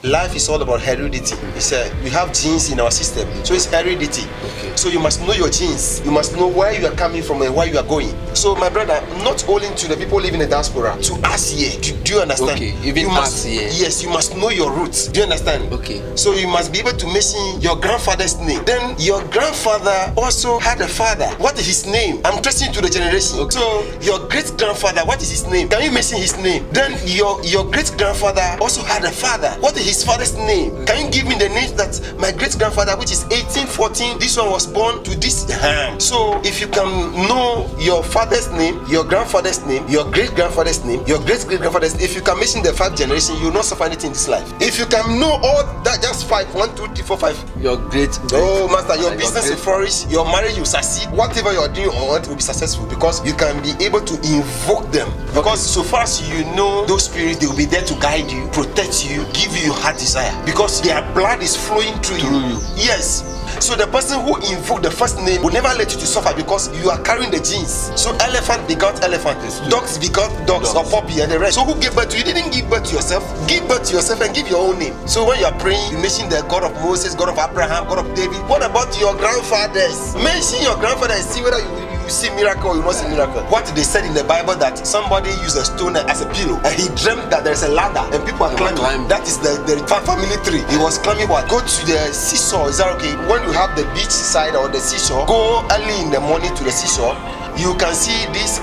Life is all about heredity. It's we have genes in our system, so it's heredity. Okay. So you must know your genes. You must know where you are coming from and where you are going. So my brother, not only to the people living in the diaspora, to us here. Do you understand? Okay. Even you us here. Yes, you must know your roots. Do you understand? Okay. So you must be able to mention your grandfather's name. Then your grandfather also had a father. What is his name? I'm tracing to the generation. Okay. So your great grandfather, what is his name? Can you mention his name? Then your great grandfather also had a father. What is his father's name? Can you give me the name that my great grandfather, which is 1814, this one was born to this hand? So if you can know your father's name, your grandfather's name, your great grandfather's name, your great great grandfather's name, if you can mention the 5 generations, you will not suffer anything in this life. If you can know all that, just 5, 1, 2, 3, 4, 5. Your great. Oh, master, your business will flourish, your marriage will succeed, whatever you are doing on earth will be successful because you can be able to invoke them. Because so far as you know those spirits, they will be there to guide you, protect you, give you your heart desire because their blood is flowing through you. Yes. So the person who invoked the first name will never let you to suffer because you are carrying the genes. So elephant begot elephant, dogs begot dogs, or puppy and the rest. So who gave birth to you? You didn't give birth to yourself. Give birth to yourself and give your own name. So when you are praying, you mention the God of Moses, God of Abraham, God of David. What about your grandfathers? Mention your grandfather and see whether you see miracle or you not see miracle. What they said in the Bible that somebody used a stone as a pillow and he dreamt that there's a ladder and people are climbing. That is the family tree. He was climbing what? Go to the seesaw. Is that okay? When you have the beach side or the seashore, go early in the morning to the seashore. You can see this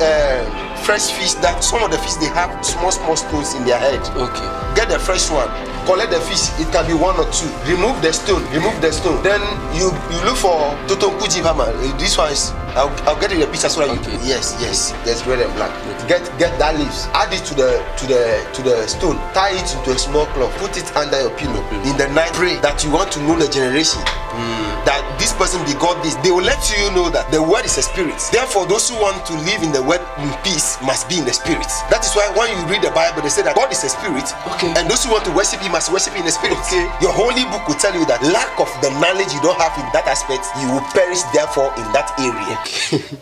fresh fish that some of the fish they have small stones in their head. Okay. Get the fresh one. Collect the fish. It can be 1 or 2. Remove the stone. Then you look for Totonkuji Hama. This one is. I'll get you the picture so that okay. Yes. There's red and black. Get that leaves. Add it to the stone. Tie it into a small cloth. Put it under your pillow. In the night, pray that you want to know the generation. That this person begot this. They will let you know that the word is a spirit. Therefore, those who want to live in the word in peace must be in the spirit. That is why when you read the Bible, they say that God is a spirit. Okay. And those who want to worship Him must worship in the spirit. Okay. Your holy book will tell you that lack of the knowledge you don't have in that aspect, you will perish therefore in that area.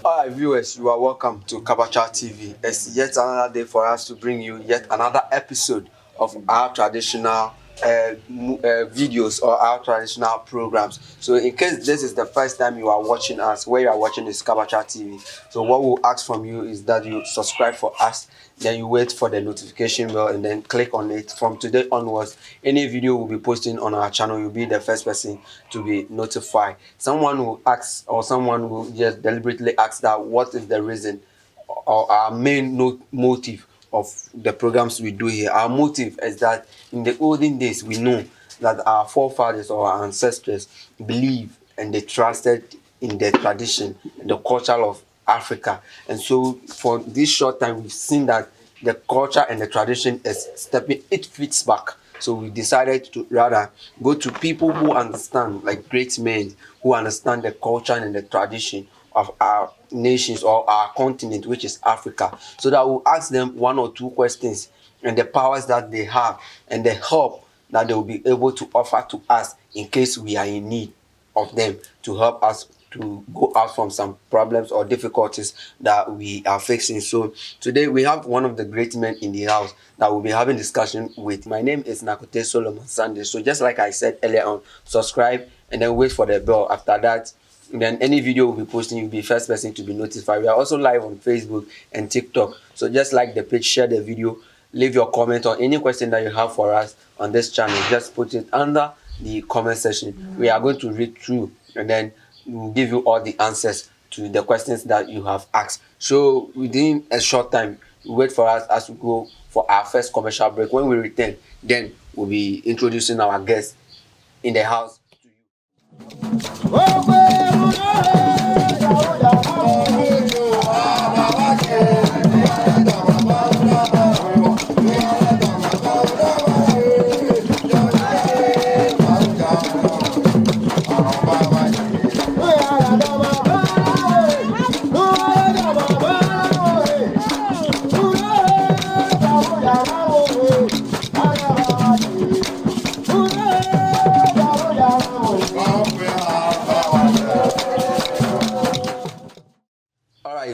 Alright, viewers, you are welcome to Kabacha TV. It's yet another day for us to bring you yet another episode of our traditional videos or our traditional programs. So in case this is the first time you are watching us, where you are watching is Kabacha TV. So what we'll ask from you is that you subscribe for us, then you wait for the notification bell and then click on it. From today onwards, any video we'll be posting on our channel, you'll be the first person to be notified. Someone will ask, or someone will just deliberately ask that what is the reason or our main motive of the programs we do here. Our motive is that in the olden days, we know that our forefathers or our ancestors believed and they trusted in the tradition and the culture of Africa. And so for this short time, we've seen that the culture and the tradition is stepping 8 feet back. So we decided to rather go to people who understand, like great men who understand the culture and the tradition of our nations or our continent, which is Africa, so that we'll ask them 1 or 2 questions and the powers that they have and the help that they will be able to offer to us in case we are in need of them to help us to go out from some problems or difficulties that we are facing. So today we have one of the great men in the house that we'll be having discussion with. My name is Nakote Solomon Sunday. So just like I said earlier on, subscribe and then wait for the bell. After that, then any video we'll be posting, you'll be first person to be notified. We are also live on Facebook and TikTok. So just like the page, share the video, leave your comment or any question that you have for us on this channel. Just put it under the comment section. We are going to read through and then we'll give you all the answers to the questions that you have asked. So within a short time, wait for us as we go for our first commercial break. When we return, then we'll be introducing our guests in the house to you.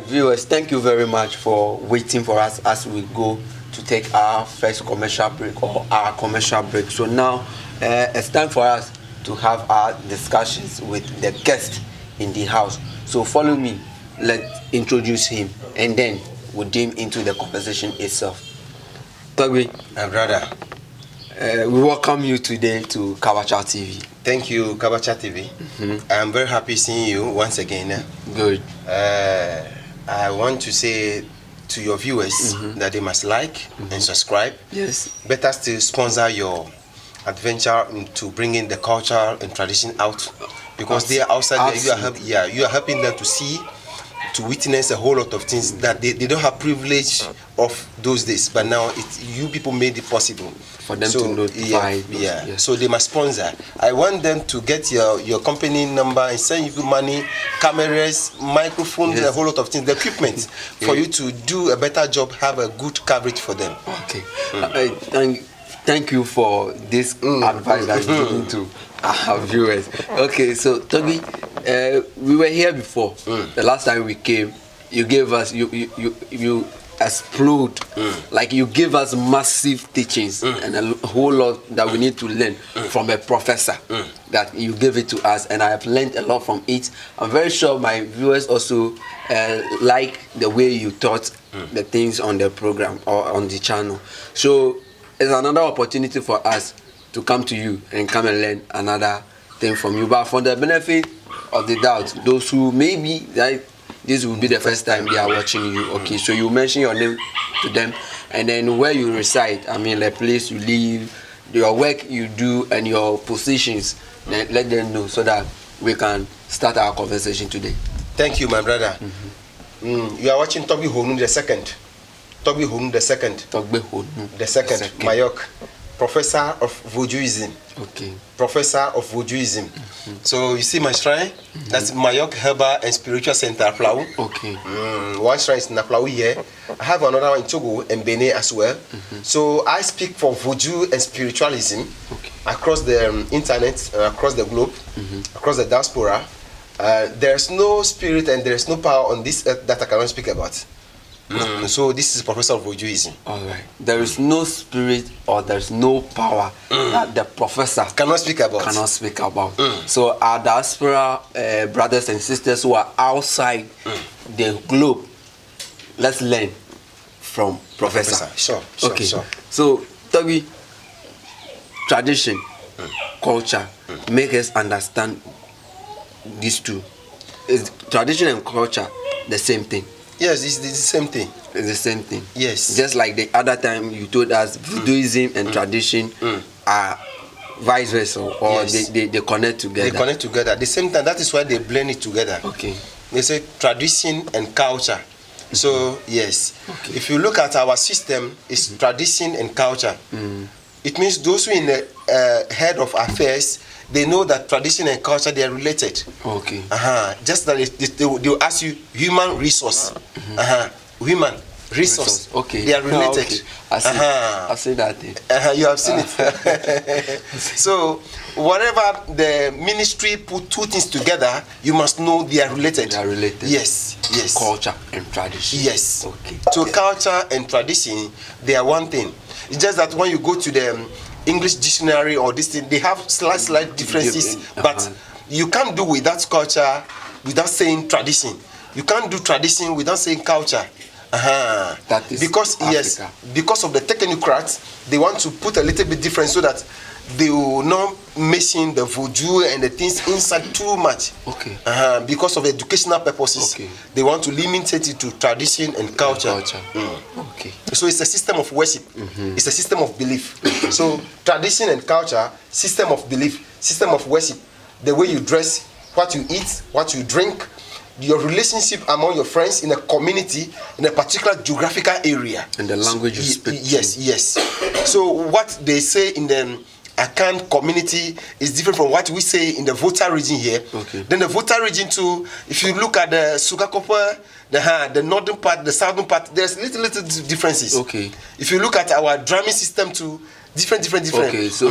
Viewers, thank you very much for waiting for us as we go to take our first commercial break or our commercial break. So now it's time for us to have our discussions with the guest in the house. So follow me, let's introduce him, and then we'll dive into the conversation itself. Togbe, my brother, we welcome you today to Kabacha TV. Thank you, Kabacha TV. I'm very happy seeing you once again. Good. I want to say to your viewers that they must like and subscribe. Yes. Better still sponsor your adventure to bringing the culture and tradition out, because they are outside there. You are helping them to see, to witness a whole lot of things that they don't have privilege of those days, but now you people made it possible for them to notify. So they must sponsor. I want them to get your company number and send you money, cameras, microphones, a whole lot of things, the equipment for you to do a better job, have a good coverage for them. Okay. Thank you for this advice that you're giving to our viewers. Okay, so Togbe, we were here before. The last time we came, you gave us you explode, like you gave us massive teachings and a whole lot that we need to learn from a professor. That you gave it to us, and I have learned a lot from it. I'm very sure my viewers also like the way you taught the things on the program or on the channel. So it's another opportunity for us to come to you and come and learn another thing from you. But for the benefit of the doubt, those who maybe this will be the first time they are watching you, okay, so you mention your name to them, and then where you reside, I mean the place you live, your work you do, and your positions, then let them know so that we can start our conversation today. Thank you, my brother. You are watching Togbe Honu the second. Togbe Honu the second. Togbe Honu the second. Mayok, professor of Vodouism. Okay. Professor of Vodouism. So you see my shrine? That's Mayok Herbal and Spiritual Center, Aflau. Okay. One shrine is in Aflau here. I have another one in Togo and Benin as well. So I speak for Vodou and spiritualism across the internet, across the globe, across the diaspora. There's no spirit and there's no power on this earth that I cannot speak about. So this is Professor of Vodouism. All right. There is no spirit or there's no power that the professor cannot speak about. So our diaspora brothers and sisters who are outside the globe, let's learn from Professor. Sure. So Togbe, tradition, culture, make us understand these two. Is tradition and culture the same thing? Yes, it's the same thing. It's the same thing. Yes. Just like the other time you told us, Voodooism and tradition are vice versa, or they connect together. They connect together. At the same time, that is why they blend it together. Okay. They say tradition and culture. So yes, if you look at our system, it's tradition and culture. It means those who in the head of affairs, they know that tradition and culture, they are related. Okay. Just that they will ask you human resource. Human resource. Okay. They are related. Okay. I see that thing. You have seen it. So whatever the ministry put two things together, you must know they are related. They are related. Yes. Culture and tradition. Yes. Okay. So culture and tradition, they are one thing. It's just that when you go to the English dictionary or this thing, they have slight differences, but you can't do without culture without saying tradition. You can't do tradition without saying culture. That is because Africa. Because of the technocrats, they want to put a little bit different so that they will not mixing the voodoo and the things inside too much. Okay. Because of educational purposes, they want to limit it to tradition and culture. Okay. So it's a system of worship. It's a system of belief. So tradition and culture, system of belief, system of worship. The way you dress, what you eat, what you drink, your relationship among your friends in a community, in a particular geographical area. And the language you speak. Yes. So what they say in the Akan community is different from what we say in the Volta region here. Okay. Then the Volta region too, if you look at the Sugakopa, the northern part, the southern part, there's little differences. Okay. If you look at our drumming system too, Different. Okay, so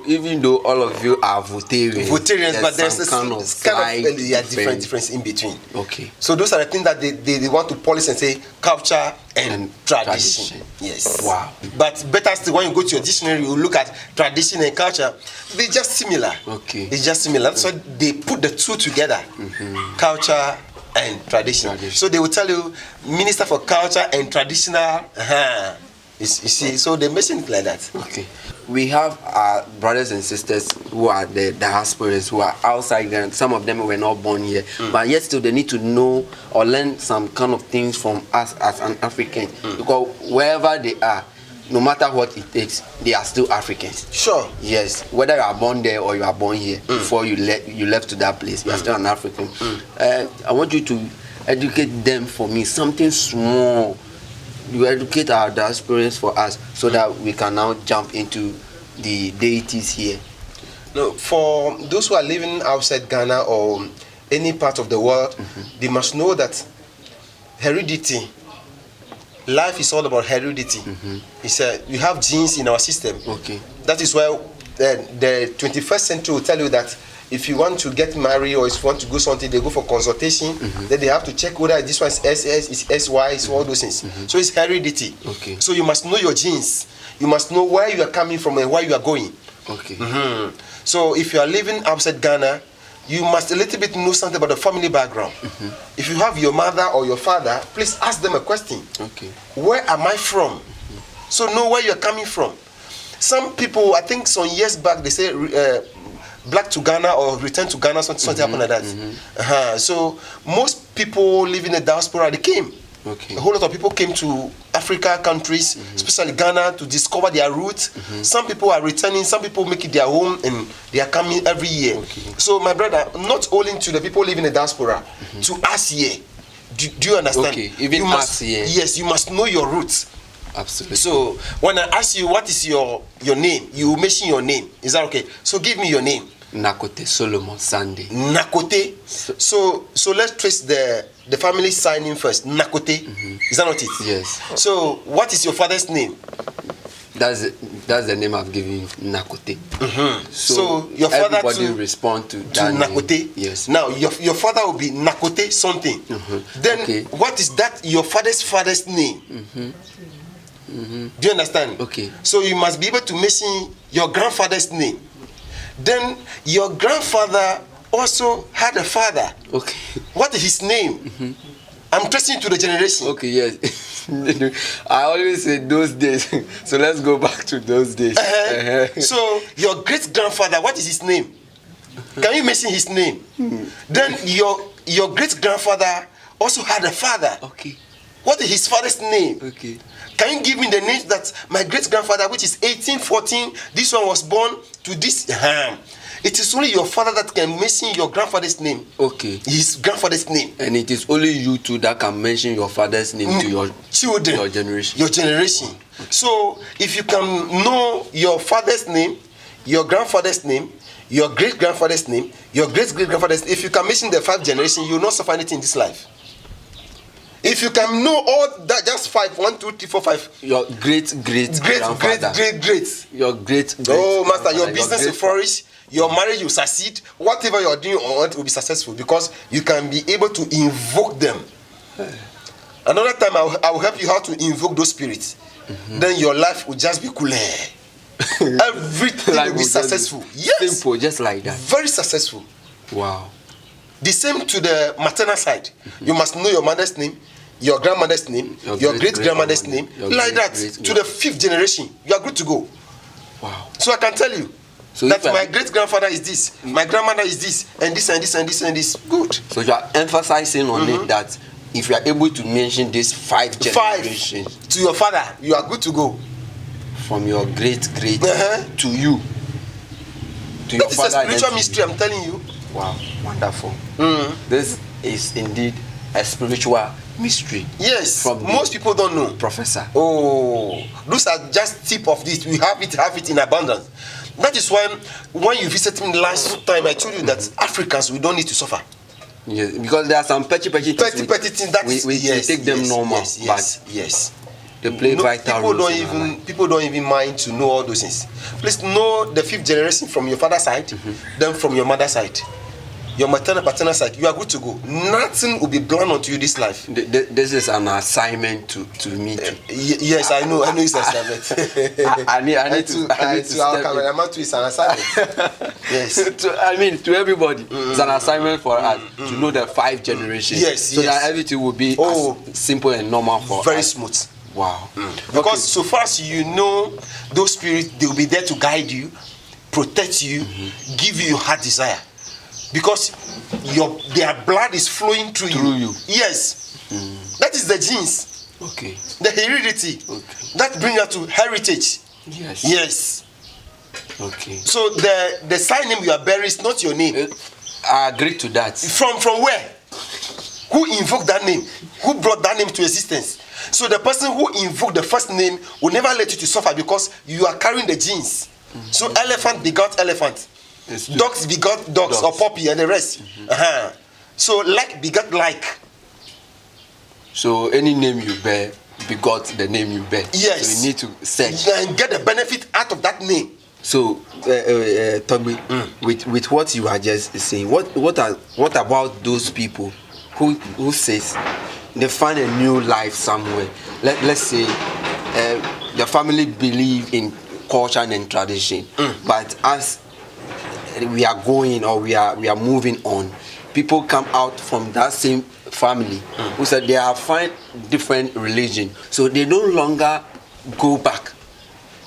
even though all of you are Votarians, but there's some kind of difference in between. Okay. So those are the things that they want to polish and say culture and tradition. Yes. Wow. But better still, when you go to your dictionary, you look at tradition and culture, they're just similar. Okay. It's just similar. So they put the two together, culture and tradition. So they will tell you, Minister for Culture and Traditional. You see, so they mention it like that. Okay. We have our brothers and sisters who are the diasporas, who are outside Ghana. Some of them were not born here, but yet still they need to know or learn some kind of things from us as an African. Because wherever they are, no matter what it takes, they are still Africans. Sure. Yes. Whether you are born there or you are born here, before you left to that place, you are still an African. I want you to educate them for me, something small. You educate our diasporans for us so that we can now jump into the deities here. No, for those who are living outside Ghana or any part of the world, they must know that heredity, life is all about heredity. It's we have genes in our system. Okay. That is why the 21st century will tell you that if you want to get married or if you want to go something, they go for consultation. Then they have to check whether this one is SS, is SY, is all those things. So it's heredity. Okay. So you must know your genes. You must know where you are coming from and where you are going. Okay. So if you are living outside Ghana, you must a little bit know something about the family background. If you have your mother or your father, please ask them a question. Okay. Where am I from? So know where you are coming from. Some people, I think some years back, they say black to Ghana or return to Ghana, something happened like that. So most people living in the diaspora, they came. Okay. A whole lot of people came to Africa countries, especially Ghana, to discover their roots. Some people are returning, some people make it their home, and they are coming every year. Okay. So my brother, not only to the people living in the diaspora, to us here. Do you understand? Okay, even you us here. Yes, you must know your roots. Absolutely. So when I ask you what is your name, you mention your name. Is that okay? So give me your name. Nakote Solomon Sunday. Nakote. So let's trace the family signing first. Nakote. Is that not it? Yes. So what is your father's name? That's the name I've given you, Nakote. So your father everybody respond to that Nakote. Name. Yes. Now your father will be Nakote something. Then what is that your father's name? Do you understand? Okay. So you must be able to mention your grandfather's name. Then your grandfather also had a father. Okay. What is his name? I'm tracing to the generation. Okay, yes. I always say those days. So let's go back to those days. So your great grandfather, what is his name? Can you mention his name? Then your great grandfather also had a father. Okay. What is his father's name? Okay. Can you give me the names that my great grandfather, which is 1814, this one was born to this? It is only your father that can mention your grandfather's name. Okay. His grandfather's name. And it is only you two that can mention your father's name to your children, your generation. Your generation. Okay. So if you can know your father's name, your grandfather's name, your great grandfather's name, your great great grandfather's name, if you can mention the 5 generations, you will not suffer anything in this life. If you can know all that, just 5, 1, 2, 3, 4, 5. Your great grandfather. Great. Your great. Oh, master, your business will flourish. Your marriage will succeed. Whatever you are doing on earth will be successful because you can be able to invoke them. Another time, I will help you how to invoke those spirits. Then your life will just be cooler. Everything will be successful. Yes. Simple, just like that. Very successful. Wow. The same to the maternal side. You must know your mother's name, your grandmother's name, your great grandmother's name, like that. To the 5th generation, you are good to go. Wow. So I can tell you that my great grandfather is this, my grandmother is this, and this and this and this and this. Good. So you are emphasizing on it that if you are able to mention these 5 generations to your father, you are good to go. From your great to you. To that is a spiritual mystery, I'm telling you. Wow, wonderful. This is indeed a spiritual mystery. Yes, from most people don't know. Professor. Oh, those are just tip of this. We have it in abundance. That is why when you visited me last time, I told you that Africans, we don't need to suffer. Yes, because there are some petty things that we take them normal. Yes. They play vital roles. People don't even mind to know all those things. Please know the 5th generation from your father's side, then from your mother's side. Your maternal, paternal side, you are good to go. Nothing will be blown onto you this life. This is an assignment to me too. Yes, I know it's an assignment. I need to our cameraman too is an assignment. Yes. To everybody, it's an assignment for us to know the 5 generations. Yes, so that everything will be as simple and normal for us. Very smooth. Wow. Because so far as you know those spirits, they will be there to guide you, protect you, give you your heart desire. Because their blood is flowing through you. Yes. That is the genes. Okay. The heredity. Okay. That brings you to heritage. Yes. Yes. Okay. So the sign name you are bearing is not your name. I agree to that. From where? Who invoked that name? Who brought that name to existence? So the person who invoked the first name will never let you to suffer because you are carrying the genes. So elephant begot elephant. Dogs begot dogs or puppy and the rest. So like begot like. So any name you bear begot the name you bear. Yes. So you need to search and get the benefit out of that name. So Tommy, with what you are just saying, what about those people who says they find a new life somewhere? Let's say the family believe in culture and tradition, but as we are going or we are moving on, people come out from that same family who said they have find different religion, so they no longer go back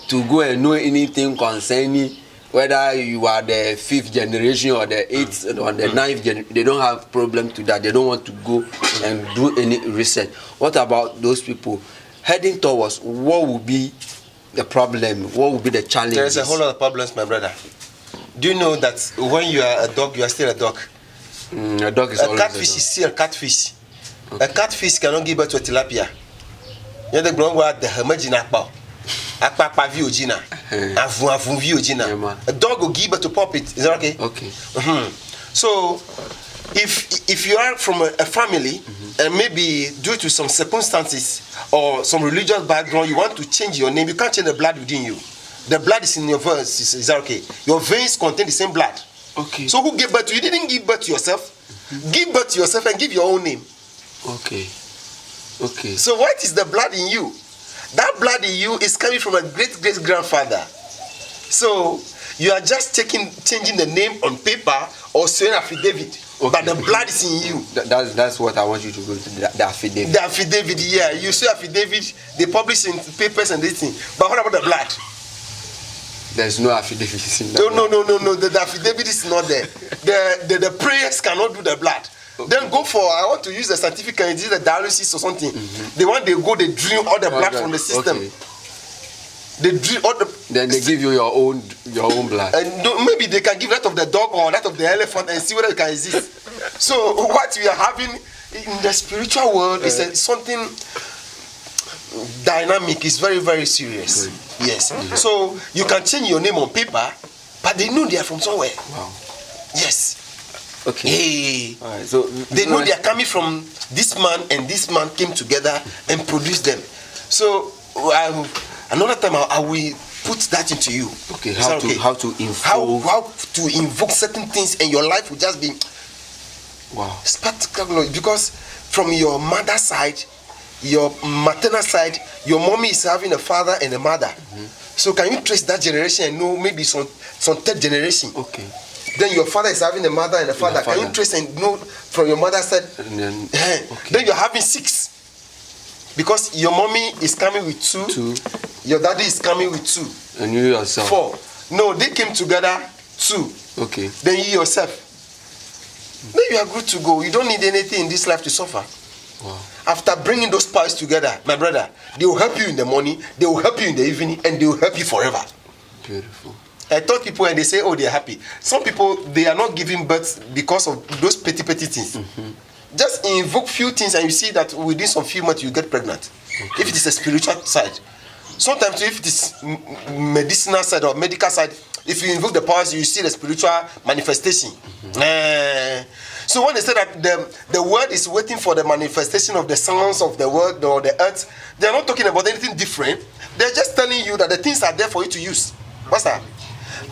to go and know anything concerning whether you are the 5th generation or the 8th or the 9th generation. They don't have problem to that. They don't want to go and do any research. What about those people heading towards what will be the problem? What will be the challenge? There's a whole lot of problems, my brother. Do you know that when you are a dog, you are still a dog? A dog is always catfish a dog. Is still a catfish. Okay. A catfish cannot give birth to a tilapia. You know the ground where the hermagina akpa viogina, avun viogina. A dog will give birth to puppet. Is that okay? Okay. So, if you are from a family and maybe due to some circumstances or some religious background, you want to change your name, you can't change the blood within you. The blood is in your veins. Is that okay? Your veins contain the same blood. Okay. So who gave birth to you? You didn't give birth to yourself. Give birth to yourself and give your own name. Okay. Okay. So what is the blood in you? That blood in you is coming from a great grandfather. So you are just changing the name on paper or saying affidavit. Okay. But the blood is in you. That's what I want you to go to, the affidavit. The affidavit, yeah. You say affidavit, they publish in papers and this thing. But what about the blood? There's no affidavit in that. No. The affidavit is not there. The prayers cannot do the blood. Okay. Then go for, I want to use the scientific and the dialysis or something. They drill all the blood from the system. Okay. They drill all the. Then they give you your own blood. And maybe they can give that of the dog or that of the elephant and see whether it can exist. So what we are having in the spiritual world is something dynamic. It's very, very serious. Okay. Yes. So you can change your name on paper, but they know they are from somewhere. Wow. Yes. Okay. Hey. All right. So they know they are coming from this man, and this man came together and produced them. So another time I will put that into you. Okay. How to invoke certain things, and your life will just be spectacular. Because from your mother's side, your maternal side, your mommy is having a father and a mother. So can you trace that generation and know maybe some third generation? Okay. Then your father is having a mother and a father. Can you trace and know from your mother's side? And then, then you're having 6. Because your mommy is coming with 2. Your daddy is coming with 2. And you yourself? 4. No, they came together 2. Okay. Then you yourself. Then you are good to go. You don't need anything in this life to suffer. Wow. After bringing those pies together, my brother, they will help you in the morning, they will help you in the evening, and they will help you forever. Beautiful. I taught people and they say, oh, they are happy. Some people, they are not giving birth because of those petty things. Just invoke few things and you see that within some few months you get pregnant. Okay. If it is a spiritual side. Sometimes if it is medicinal side or medical side, if you invoke the powers, you see the spiritual manifestation. So when they say that the word is waiting for the manifestation of the sons of the world or the earth, they're not talking about anything different. They're just telling you that the things are there for you to use. What's that?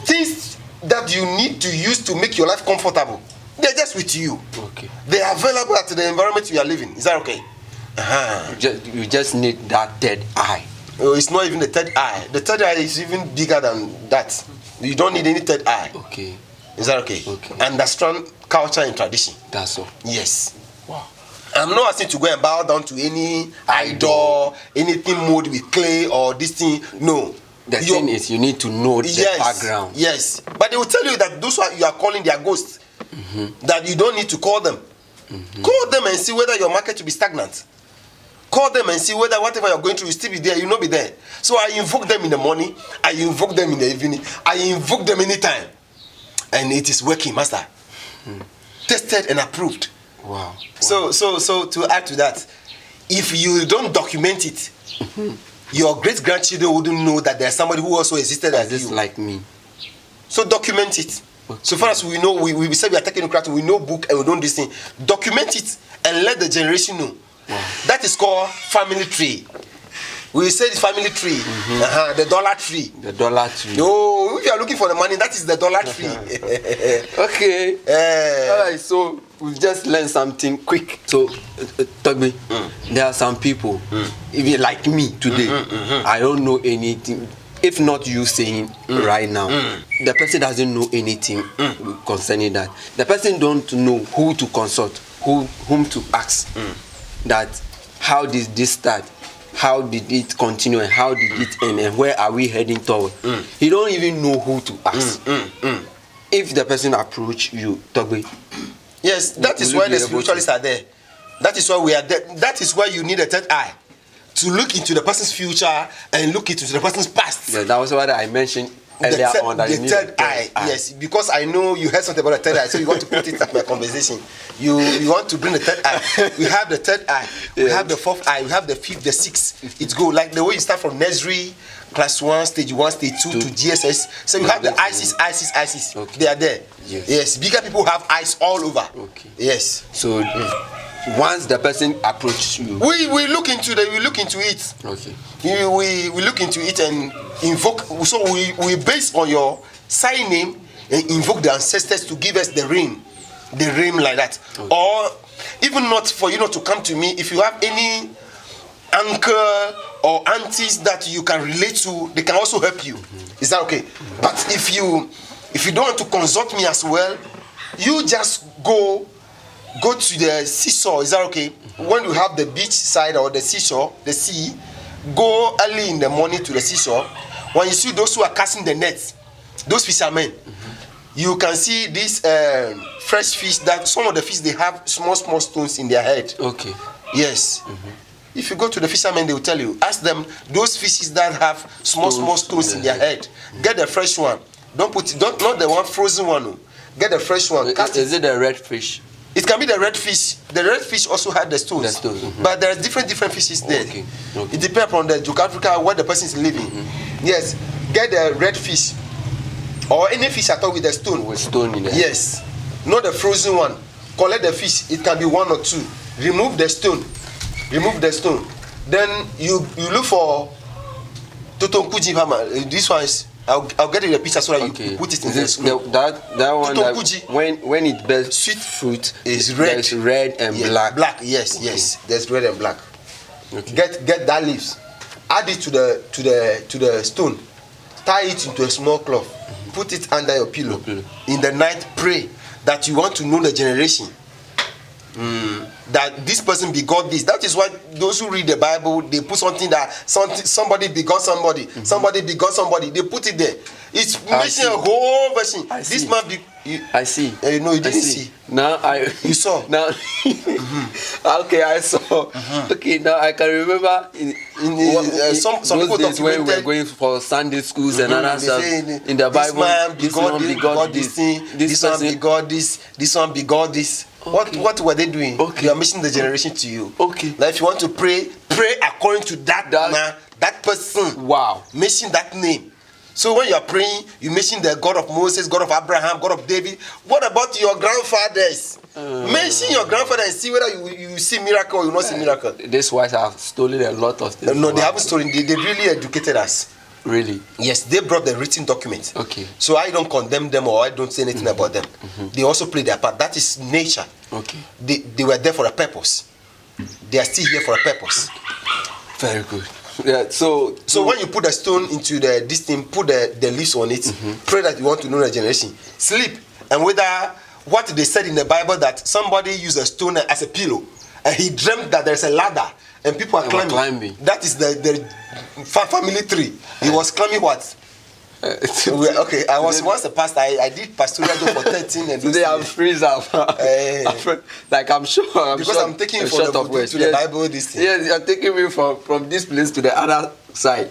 Things that you need to use to make your life comfortable. They're just with you. Okay. They are available at the environment you are living. Is that okay? You just need that third eye. Oh, it's not even the third eye. The third eye is even bigger than that. You don't need any third eye. Okay. Is that okay? Okay. Understand culture and tradition. That's all. Yes. Wow. I'm not asking to go and bow down to any idol, anything made with clay or this thing. No. The thing is, you need to know the background. Yes. But they will tell you that those you are calling their ghosts, that you don't need to call them. Call them and see whether your market will be stagnant. Call them and see whether whatever you're going through will still be there. You will not be there. So I invoke them in the morning. I invoke them in the evening. I invoke them anytime. And it is working, Master. Tested and approved. Wow. So to add to that, if you don't document it, your great-grandchildren wouldn't know that there's somebody who also existed as you. Like me. So document it. Okay. So far as we know, we say we are taking craft, we know book and we don't do this thing. Document it and let the generation know. Wow. That is called family tree. We say the family tree, the dollar tree. The dollar tree. No, if you are looking for the money, that is the dollar tree. Okay. All right, so we've just learned something quick. So, Togbe, there are some people, even like me today, I don't know anything. If not you saying right now, the person doesn't know anything concerning that. The person don't know who to consult, whom to ask. That how did this start? How did it continue and how did it end and where are we heading toward? He don't even know who to ask. If the person approach you, Togbe. Yes, that is why the spiritualists are there. That is why we are there. That is why you need a third eye. To look into the person's future and look into the person's past. Yeah, that was what I mentioned earlier on. That the third eye, yes, because I know you heard something about the third eye, so you want to put it in my conversation. You want to bring the third eye. We have the third eye, we have the fourth eye, we have the fifth, the sixth. It's go like the way you start from nursery, class 1, stage 1, stage 2 to GSS. So you have the ISIS. Okay. They are there. Yes, bigger people have eyes all over. Okay. Yes. So once the person approaches you, we look into it. Okay. We look into it and invoke. So we base on your sign name and invoke the ancestors to give us the rain like that. Okay. Or even not for you not to come to me, if you have any uncle or aunties that you can relate to, they can also help you. Is that okay? But if you don't want to consult me as well, you just go to the seesaw. Is that okay? When you have the beach side or the seashore, the sea, go early in the morning to the seashore. When you see those who are casting the nets, those fishermen, you can see these fresh fish. That some of the fish, they have small stones in their head. Okay. Yes. If you go to the fishermen, they will tell you. Ask them those fishes that have small stones in their head. Get the fresh one. Not the one frozen one. No. Get the fresh one. Is it the red fish? It can be the red fish. The red fish also had the stones. But there are different fishes there. Okay. It depends on the geographical where the person is living. Yes. Get the red fish. Or any fish at all with a stone. With stone in it. Yes. Not the frozen one. Collect the fish. It can be 1 or 2. Remove the stone. Then you look for Totonkuji Hama. This one is I'll get you the picture so that you put it in the screen. That one that when it bears sweet fruit is red. There's red and black. Black, yes. There's red and black. Okay. Get that leaves. Add it to the stone. Tie it into a small cloth. Put it under your pillow. In the night, pray that you want to know the generation. That this person begot this. That is why those who read the Bible, they put something that somebody begot somebody, somebody begot somebody. They put it there. It's mentioning a whole version. This man I see. No, you didn't see. Now you saw. Now okay, I saw. Okay, now I can remember some people days when we were going for Sunday schools and other stuff in the Bible. This man begot this thing. This one begot this. This one begot this. Okay. What were they doing? Okay. They are mentioning the generation to you. Okay. Now if you want to pray according to that person. Wow. Mention that name. So when you are praying, you mention the God of Moses, God of Abraham, God of David. What about your grandfathers? Mention your grandfather and see whether you see miracle or you not see miracle. These whites have stolen a lot of things. No, they haven't stolen. They really educated us. Really? Yes, they brought the written document. Okay. So I don't condemn them or I don't say anything about them. They also play their part. That is nature. Okay. They were there for a purpose. They are still here for a purpose. Very good. Yeah. So when you put a stone into this thing, put the leaves on it, pray that you want to know the generation. Sleep. And whether what they said in the Bible that somebody used a stone as a pillow and he dreamt that there's a ladder and people are climbing. That is the family tree. He was climbing what? Okay, I was once a pastor. I did pastoral job for 13 and today I'm freeze up. Like I'm sure. Because I'm taking you from the Bible. This thing. Yes, you're taking me from this place to the other side.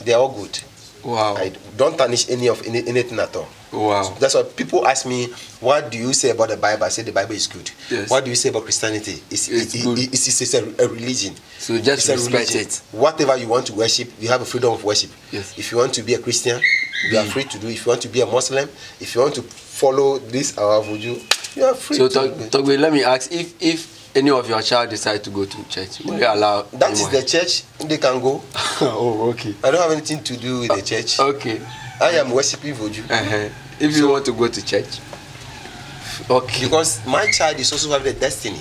They are all good. Wow. I don't tarnish anything at all. Wow. So that's why people ask me, what do you say about the Bible? I say the Bible is good. Yes. What do you say about Christianity? It's good. It's a religion. So just respect it. Whatever you want to worship, you have a freedom of worship. Yes. If you want to be a Christian, you are free to do. If you want to be a Muslim, if you want to follow this our voodoo, you are free. So Togbe, let me ask, if any of your child decide to go to church, will you allow that anyone? Is the church, they can go. Oh, okay. I don't have anything to do with the church. Okay. I am worshiping voodoo. If you want to go to church. Okay. Because my child is also having a destiny.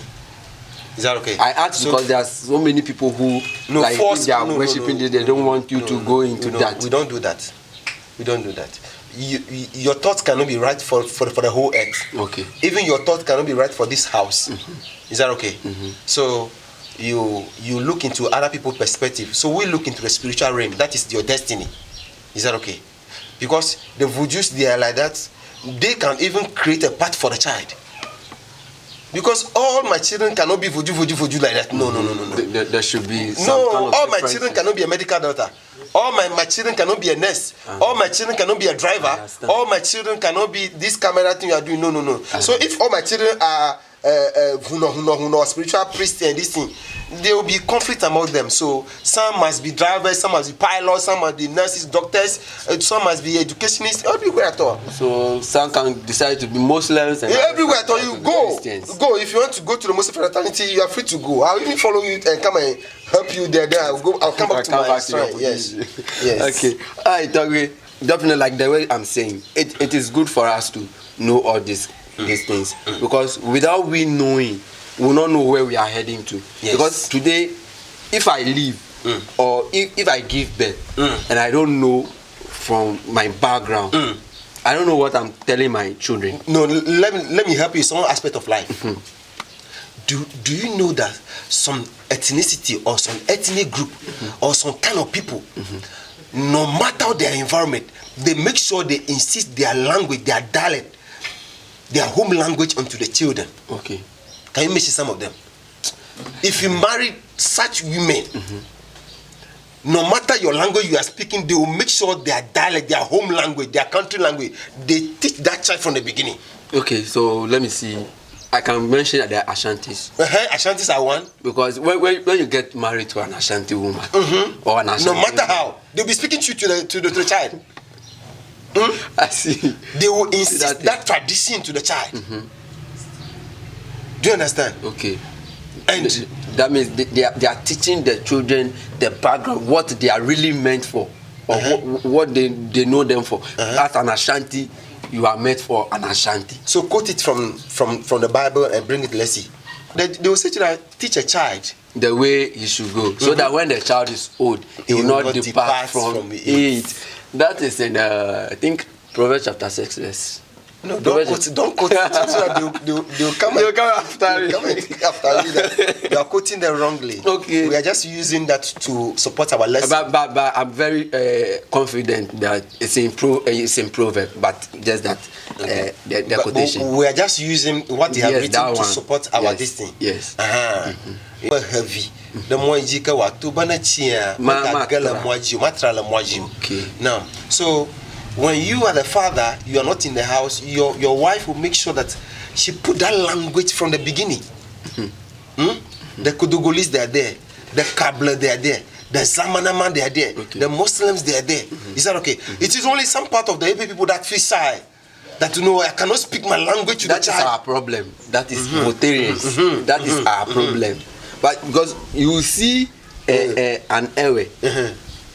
Is that okay? I asked because there are so many people who if they are worshiping this, they don't want you to go into that. We don't do that. We don't do that. Your thoughts cannot be right for the whole earth. Okay. Even your thoughts cannot be right for this house. Is that okay? So you look into other people's perspective. So we look into the spiritual realm. That is your destiny. Is that okay? Because the voodoos, they are like that. They can even create a path for the child. Because all my children cannot be voodoo like that. No. There should be some no. All my children cannot be a medical doctor. All my children cannot be a nurse. All my children cannot be a driver. All my children cannot be this camera thing you are doing. No. So if all my children are spiritual priests and this thing, there will be conflict among them. So some must be drivers, some must be pilots, some must be nurses, doctors, some must be educationists, everywhere at all. So some can decide to be Muslims and everywhere at all. You go. If you want to go to the Muslim fraternity, you are free to go. I'll even follow you and come and help you there. I'll come back to my shrine. Yes. Okay. Alright, Togbe. Definitely, like the way I'm saying, it is good for us to know all these things, because without we knowing, we will not know where we are heading to. Yes. Because today, if I leave or if I give birth and I don't know from my background, I don't know what I'm telling my children. No, let me help you. Some aspect of life. Do you know that some ethnicity or some ethnic group or some kind of people, no matter their environment, they make sure they insist their language, their dialect, their home language onto the children. Okay. Can you mention some of them? If you marry such women, no matter your language you are speaking, they will make sure their dialect, their home language, their country language, they teach that child from the beginning. Okay, so let me see. I can mention that they are Ashantis. Ashantis are one. Because when you get married to an Ashanti woman or an Ashanti no matter how, they'll be speaking to the child. I see. They will insist that tradition to the child. Do you understand? Okay. And that means they are teaching the children the background, what they are really meant for, or what they know them for. As an Ashanti, you are meant for an Ashanti. So quote it from the Bible and bring it, let's see. They will say to that, teach a child the way he should go, so that when the child is old, he will not depart from it. That is in I think Proverbs chapter 6 verse. No, don't quote it so that they'll come after you. You are quoting them wrongly. Okay. We are just using that to support our lesson. But I'm very confident that it's in Proverbs, but just that the quotation. We are just using what they have written to support our this thing. Yes. Heavy. The more jika watu bana chia matagala mwaji. Okay. Now, so when you are the father, you are not in the house, your wife will make sure that she put that language from the beginning. The Kodogolis, they are there. The Kabla, they are there. the Zamanaman, they are there. Okay. The Muslims, they are there. Is that okay? It is only some part of the Ebe people that feel shy. That I cannot speak my language to that the is child. our problem. That is Voltarians. That is our problem. But because you see an Ewe,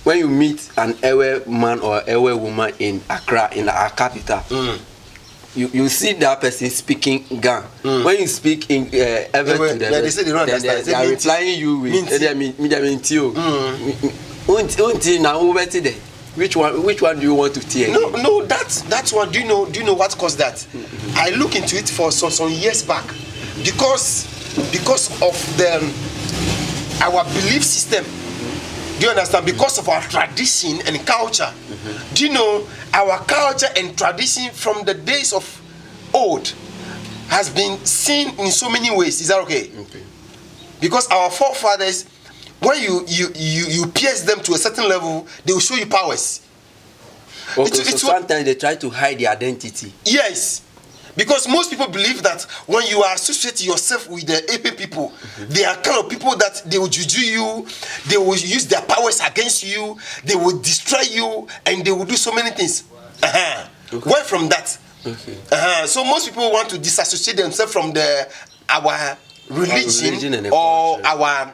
when you meet an Ewe man or Ewe woman in Accra, in our capital, you see that person speaking Ga. When you speak in Ewe to them, they say they don't understand. They are replying you with Which one do you want to tear? No, that's one. Do you know what caused that? I look into it for some years back, because of our belief system. Do you understand? Because of our tradition and culture. Do you know our culture and tradition from the days of old has been seen in so many ways? Is that okay? Okay. Because our forefathers, when you pierce them to a certain level, they will show you powers. Okay, so sometimes they try to hide their identity. Yes. Because most people believe that when you are associating yourself with the Ebe people, they are kind of people that they will juju you, they will use their powers against you, they will destroy you, and they will do so many things. Okay. Where from that? Okay. So most people want to disassociate themselves from our religion or our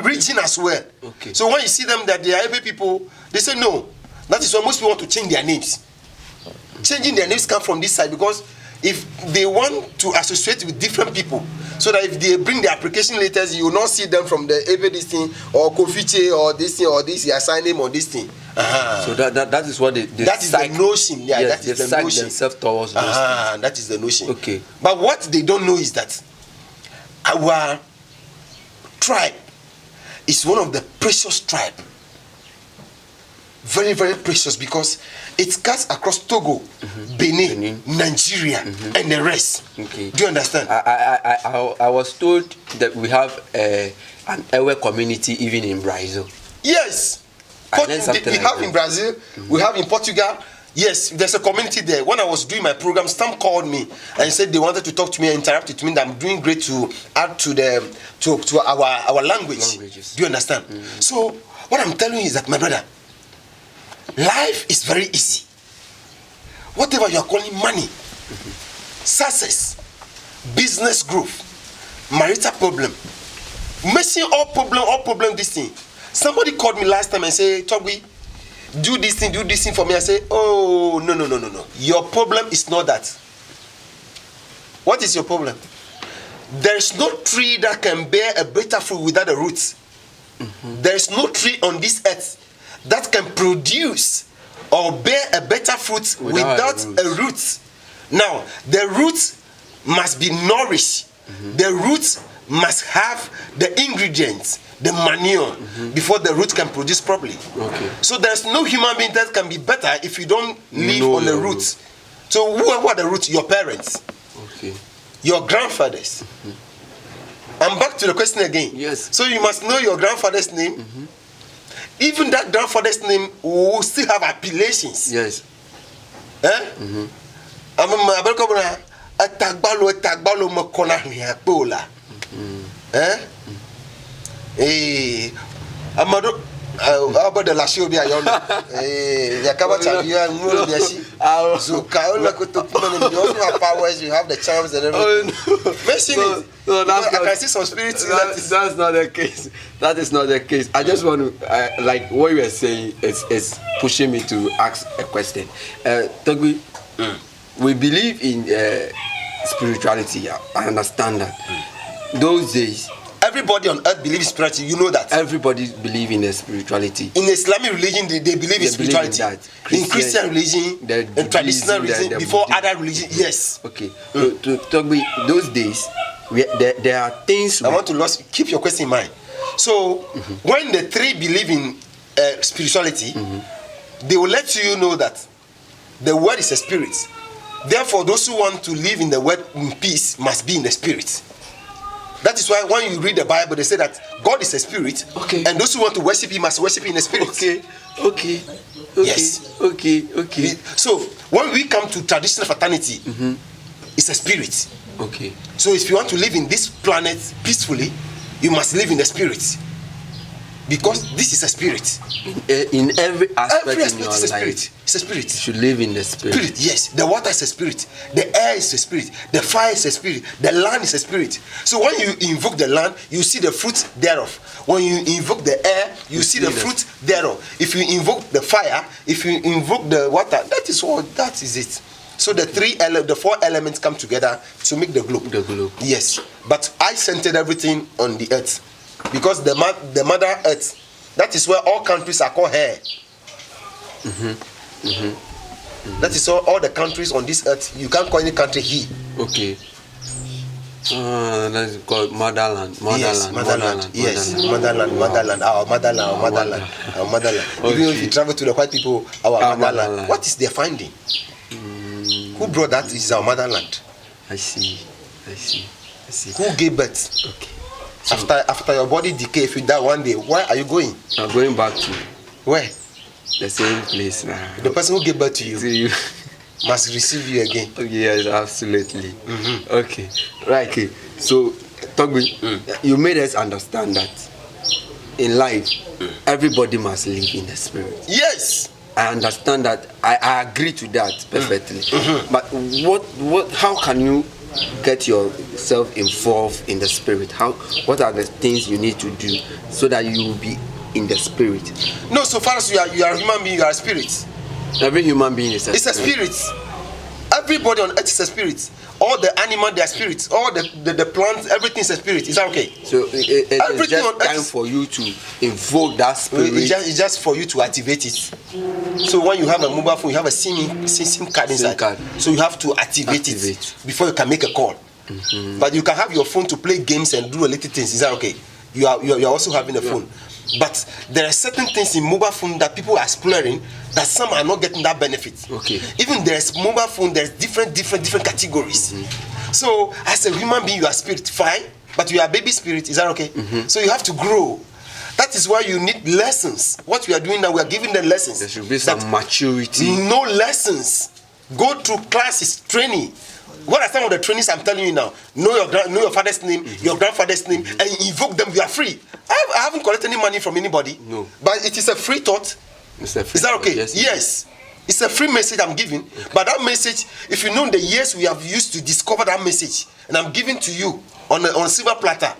region as well. Okay. So when you see them that they are Ebe people, they say no. That is why most people want to change their names. Changing their names come from this side, because if they want to associate with different people, so that if they bring the application letters, you will not see them from the Ebe this thing or Kofiche or this thing or this, your sign name or this thing. So that is what that is the notion. Yeah, yes, that is the notion. Themselves towards that is the notion. Okay. But what they don't know is that our tribe is one of the precious tribe. Very, very precious, because it cuts across Togo, Benin, Nigeria, and the rest. Okay. Do you understand? I was told that we have an Ewe community even in Brazil. Yes. We have in Brazil, we have in Portugal. Yes, there's a community there. When I was doing my program, Stam called me and said they wanted to talk to me and interact with me, that I'm doing great to add to our languages. Do you understand? So what I'm telling you is that, my brother, life is very easy. Whatever you are calling money, success, business growth, marital problem, missing all problem, this thing. Somebody called me last time and said, Togbi, do this thing for me. I say, oh, no. Your problem is not that. What is your problem? There is no tree that can bear a better fruit without a root. There is no tree on this earth that can produce or bear a better fruit without a root. Now, the root must be nourished. The root must have the ingredients, the manure, before the root can produce properly. Okay. So there's no human being that can be better if you don't live on the root. So who are the roots? Your parents. Okay. Your grandfathers. I'm back to the question again. Yes. So you must know your grandfather's name. Even that grandfather's name will still have appellations. Yes. Amado about the last year, you also have powers, you have the charms and everything. I can see some spirits. That's not the case. That is not the case. I just want to, like what you were saying is pushing me to ask a question. Togbi, we believe in spirituality. I understand that. Those days, everybody on earth believes in spirituality. You know that. Everybody believes in the spirituality. In Islamic religion, they believe in spirituality. In Christian religion, in traditional religion, before other religion, yes. Okay. To talk with those days, there are things. I want to keep your question in mind. So, when the three believe in spirituality, they will let you know that the word is a spirit. Therefore, those who want to live in the word in peace must be in the spirit. That is why when you read the Bible, they say that God is a spirit, and those who want to worship Him must worship in the spirit. Okay. Yes. Okay. So when we come to traditional fraternity, it's a spirit. Okay. So if you want to live in this planet peacefully, you must live in the spirit. Because this is a spirit. In every aspect Every in aspect your is a spirit. life, It's a spirit. you should live in the spirit. Spirit, yes. The water is a spirit. The air is a spirit. The fire is a spirit. The land is a spirit. So when you invoke the land, you see the fruit thereof. When you invoke the air, you see the fruit thereof. If you invoke the fire, if you invoke the water, that is all. That is it. So the four elements come together to make the globe. The globe. Yes. But I centered everything on the earth. Because the mother earth, that is where all countries are called her. That is all the countries on this earth. You can't call any country he. Okay. That's called motherland. Yes, motherland. Yes, motherland. Our motherland. Okay. Even if you travel to the white people, our motherland. What is their finding? Who brought that? Is our motherland. I see. Who gave birth? Okay. After your body decay, if you die one day, where are you going? I'm going back to where? The same place now. The person who gave birth to you, You must receive you again. Okay, yes, absolutely. Okay, right. Okay. So, Togbi, you made us understand that in life, everybody must live in the spirit. Yes. I understand that. I agree to that perfectly. But what? How can you get yourself involved in the spirit? What are the things you need to do so that you will be in the spirit? No, so far as you are a human being, you are a spirit. Every human being is a spirit. Everybody on earth is a spirit. All the animals, they are spirits. All the plants, everything is a spirit. Is that okay? So it is just time for you to invoke that spirit. It's just for you to activate it. So when you have a mobile phone, you have a SIM card inside. So you have to activate it before you can make a call. But you can have your phone to play games and do a little things. Is that okay? You are also having a phone. But there are certain things in mobile phone that people are exploring that some are not getting that benefit. Okay. Even there's mobile phone, there's different categories. So as a human being, you are spirit, fine, but you are baby spirit. Is that okay? So you have to grow. That is why you need lessons. What we are doing now, we are giving them lessons. There should be some maturity. No lessons. Go through classes, training. What are some of the trainings I'm telling you now? Know your father's name, your grandfather's name, and invoke them. You are free. I haven't collected any money from anybody. No. But it is a free thought. It's a free Is that okay? Yes. Yes. It's a free message I'm giving. Okay. But that message, if you know the years we have used to discover that message, and I'm giving to you on a silver platter,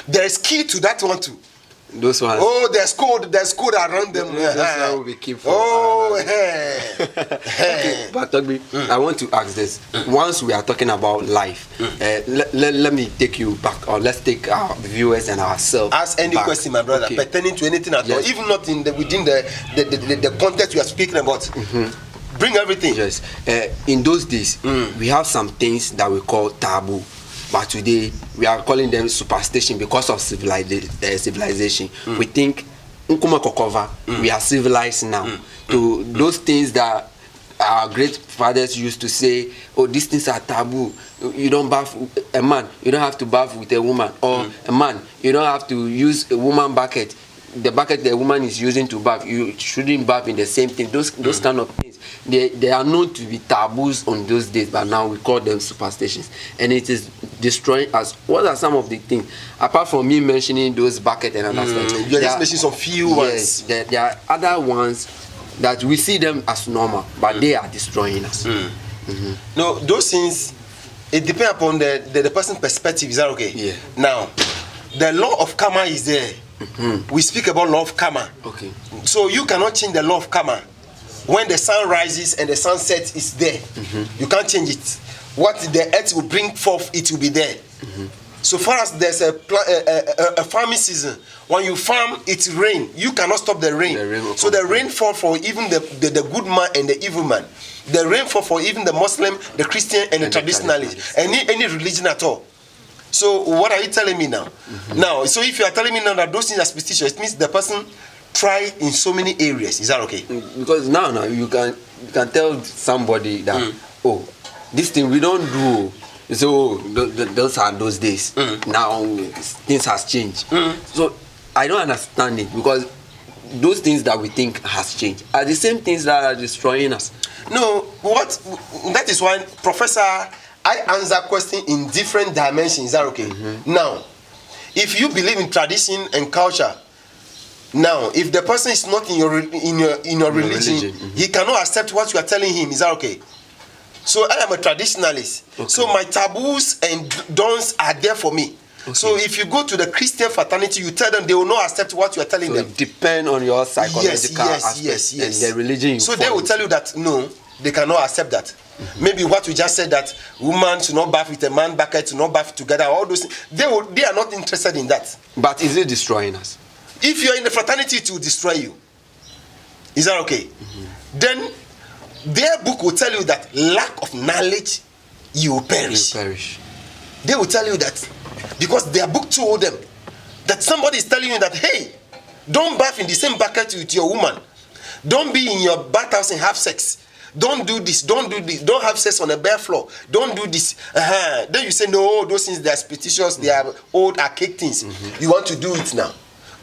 there is key to that one too. Those ones. Oh, there's code around them. Those ones will be keep for. Okay. But Togbi, I want to ask this. Once we are talking about life, let me take you back, or let's take our viewers and ourselves. Ask any back. question, my brother, pertaining to anything at all, even not within the context we are speaking about. Bring everything. Yes. In those days, we have some things that we call taboo. But today, we are calling them superstition because of civilization. We think, we are civilized now. To those things that our great fathers used to say, oh, these things are taboo. You don't bath a man, you don't have to bath with a woman. Or a man, you don't have to use a woman bucket. The bucket the woman is using to bath, you shouldn't bath in the same thing. Those kind of things, they are known to be taboos on those days, but now we call them superstitions, and it is destroying us. What are some of the things, apart from me mentioning those bucket and other stuff? You are just mentioning some few ones. Yes, there are other ones that we see them as normal, but they are destroying us. No, those things, it depends upon the person's perspective. Is that okay? Yeah. Now, the law of karma is there. We speak about law of karma. Okay. So you cannot change the law of karma. When the sun rises and the sun sets, it's there. You can't change it. What the earth will bring forth, it will be there. So far as there's a farming season, when you farm, it's rain. You cannot stop the rain. So the rain fall for even the good man and the evil man. The rain fall for even the Muslim, the Christian, and the traditionalist. Any religion at all. So what are you telling me now? Now, so if you are telling me now that those things are superstitious, it means the person try in so many areas. Is that okay? Because now you can tell somebody that oh, this thing we don't do. So those are those days. Now things has changed. So I don't understand it, because those things that we think has changed are the same things that are destroying us. No, that is why, Professor, I answer question in different dimensions. Is that okay? Now, if you believe in tradition and culture, Now, if the person is not in your religion, he cannot accept what you are telling him. Is that okay? So I am a traditionalist. Okay. So my taboos and dons are there for me. Okay. So if you go to the Christian fraternity, you tell them, they will not accept what you are telling them. It depends on your psychological aspect and the religion. So they will tell you that no, they cannot accept that. Maybe what we just said, that woman should not bath with a man bucket, to not bath together, all those things, they are not interested in that. But is it destroying us? If you are in the fraternity, it will destroy you. Is that okay? Then their book will tell you that lack of knowledge, you will perish. They will tell you that because their book told them that somebody is telling you that, hey, don't bath in the same bucket with your woman. Don't be in your bathhouse and have sex. Don't do this, don't do this, don't have sex on a bare floor, don't do this. Then you say, no, those things, they are superstitious, they are old, archaic things. You want to do it now.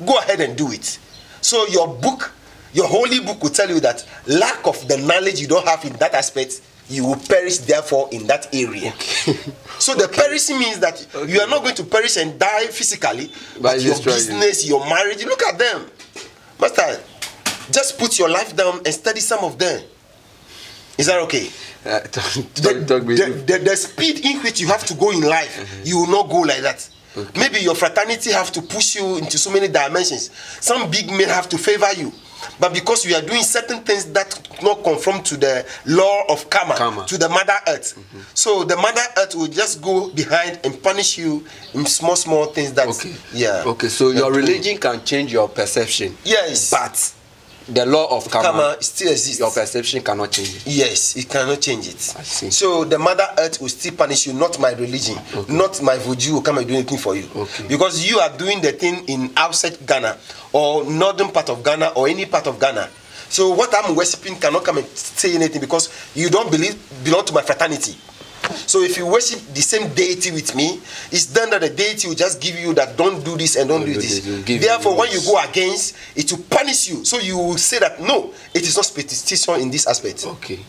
Go ahead and do it. So your book, your holy book will tell you that lack of the knowledge you don't have in that aspect, you will perish therefore in that area. Okay. So the perishing means that you are not going to perish and die physically, but your business, your marriage, look at them. Master, just put your life down and study some of them. Is that okay? The speed in which you have to go in life, you will not go like that. Okay. Maybe your fraternity have to push you into so many dimensions. Some big men have to favor you. But because you are doing certain things that not conform to the law of karma. To the Mother Earth. So the Mother Earth will just go behind and punish you in small things that... Okay. Yeah. Okay, so your religion can change your perception. Yes. But the law of karma still exists. Your perception cannot change it. Yes, it cannot change it. I see. So the Mother Earth will still punish you, not my religion, not my voodoo will come and do anything for you. Okay. Because you are doing the thing in outside Ghana or northern part of Ghana or any part of Ghana. So what I'm worshipping cannot come and say anything because you don't belong to my fraternity. So if you worship the same deity with me, it's done that the deity will just give you that don't do this and don't do this. Therefore, when you go against, it will punish you. So you will say that no, it is not superstition in this aspect. Okay.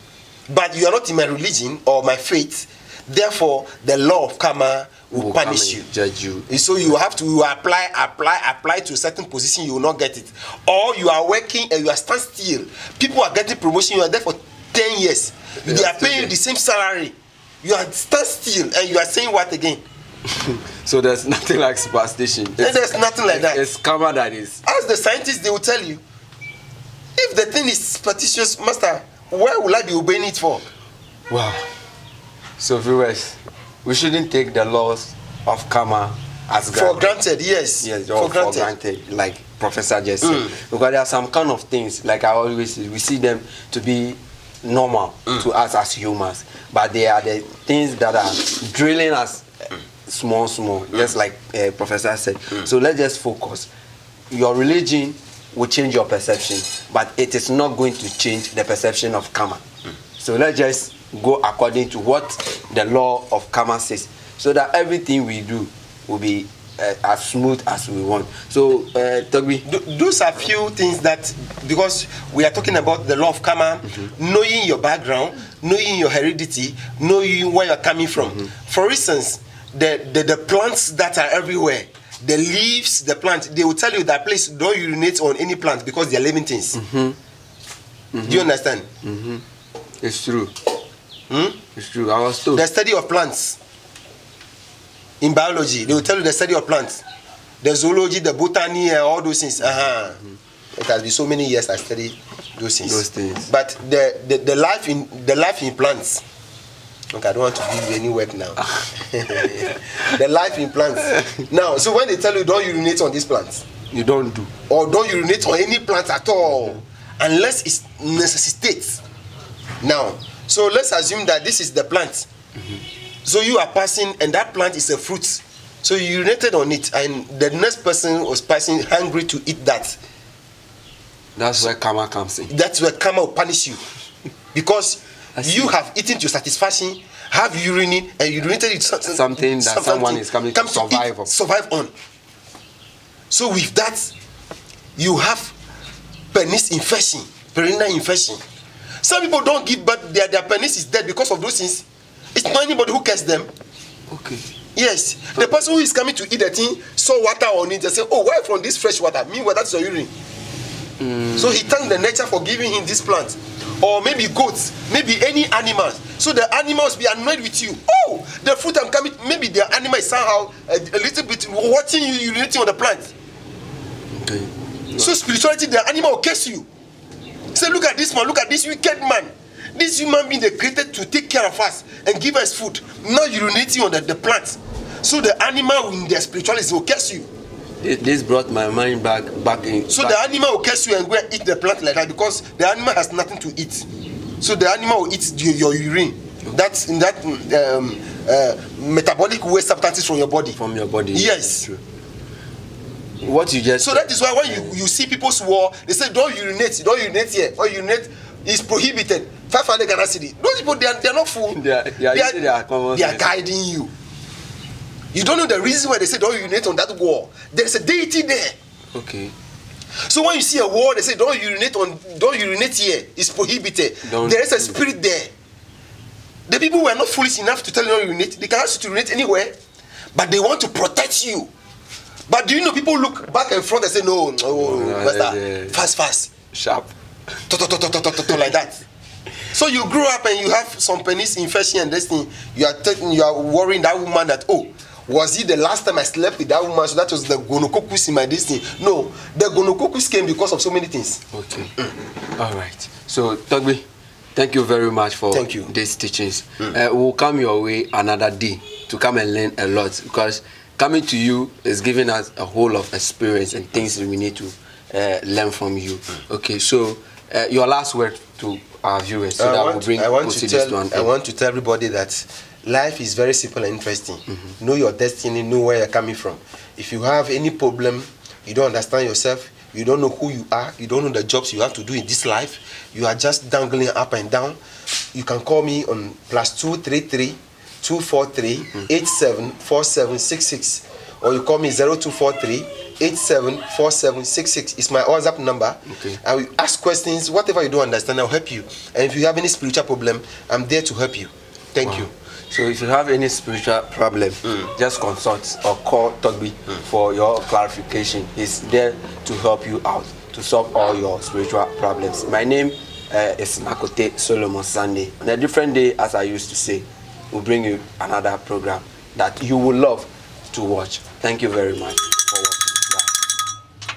But you are not in my religion or my faith. Therefore, the law of karma will punish you. Judge you. So you have to apply to a certain position, you will not get it. Or you are working and you are stand still. People are getting promotion, you are there for 10 years. They are paying you the same salary. You are stand still and you are saying what again? So there's nothing like superstition. There's nothing like that. It's karma that is. As the scientists, they will tell you, if the thing is superstitious, master, where will I be obeying it for? Wow. So viewers, we shouldn't take the laws of karma as granted. For granted, yes. Yes, for granted, like Professor just said. Because there are some kind of things, like I always say, we see them to be normal to us as humans, but they are the things that are drilling us small, just like Professor said. So let's just focus. Your religion will change your perception, but it is not going to change the perception of karma. So let's just go according to what the law of karma says, so that everything we do will be as smooth as we want. So, Togbi, those are few things that, because we are talking about the law of karma, knowing your background, knowing your heredity, knowing where you're coming from. For instance, the plants that are everywhere, the leaves, the plant, they will tell you that place, don't urinate on any plant because they are living things. Do you understand? It's true. It's true. I was told. The study of plants. In biology, they will tell you the study of plants, the zoology, the botany, all those things. It has been so many years I studied those things. But the life in plants. Okay, I don't want to give you any work now. The life in plants. Now, so when they tell you don't urinate on these plants, you don't do, or don't urinate on any plant at all, unless it necessitates. Now, so let's assume that this is the plant. So you are passing, and that plant is a fruit. So you urinated on it, and the next person was passing hungry to eat that. That's where karma comes in. That's where karma will punish you. Because you have eaten to satisfaction, have urine, and urinated it something that someone is coming to survive on. So with that, you have penis infection, perennial infection. Some people don't give birth, their penis is dead because of those things. It's not anybody who cares them. Okay. Yes, the person who is coming to eat the thing saw water on it and say, oh, why from this fresh water? Meanwhile, that's your urine. So he thanked the nature for giving him this plant. Or maybe goats, maybe any animals. So the animals be annoyed with you. Oh, the fruit I'm coming, maybe the animal is somehow a little bit watching you urinating on the plant. Okay. So spirituality, the animal will curse you. Say, look at this man, look at this wicked man. This human being, they created to take care of us and give us food. Now urinating on the plant. So the animal in their spirituality will curse you. This brought my mind back in. So the animal will curse you and go and eat the plant like that because the animal has nothing to eat. So the animal will eat your urine. That's in that metabolic waste substances from your body. From your body. Yes. True. What you just. So that is why when you see people's war, they say don't urinate here. Or urinate is prohibited. 500 Ghana cedi. Those people they are not fool. They are guiding you. You don't know the reason why they say don't urinate on that wall. There is a deity there. Okay. So when you see a wall, they say don't urinate here. It's prohibited. There is a spirit there. The people who are not foolish enough to tell you don't urinate, they can ask you to urinate anywhere, but they want to protect you. But do you know people look back and front and say no, fast, sharp, like that. So you grow up and you have some penis infection and this thing. You are worrying that woman that was it the last time I slept with that woman? So that was the gonococcus in my destiny. No, the gonococcus came because of so many things. Okay. All right. So Togbe, thank you very much for these teachings. We'll come your way another day to come and learn a lot, because coming to you is giving us a whole of experience and things we need to learn from you. Okay. So your last word to our viewers, so I want to tell everybody that life is very simple and interesting. Know your destiny, know where you're coming from. If you have any problem, you don't understand yourself, you don't know who you are, you don't know the jobs you have to do in this life, you are just dangling up and down, you can call me on +233 243 874766, or you call me 0243 874766. It's my WhatsApp number. Okay. I will ask questions, whatever you don't understand, I'll help you. And if you have any spiritual problem, I'm there to help you. Thank you. So if you have any spiritual problem, just consult or call Togbe for your clarification. He's there to help you out, to solve all your spiritual problems. My name is Nakote Solomon Sunday. On a different day, as I used to say, we'll bring you another program that you will love to watch. Thank you very much.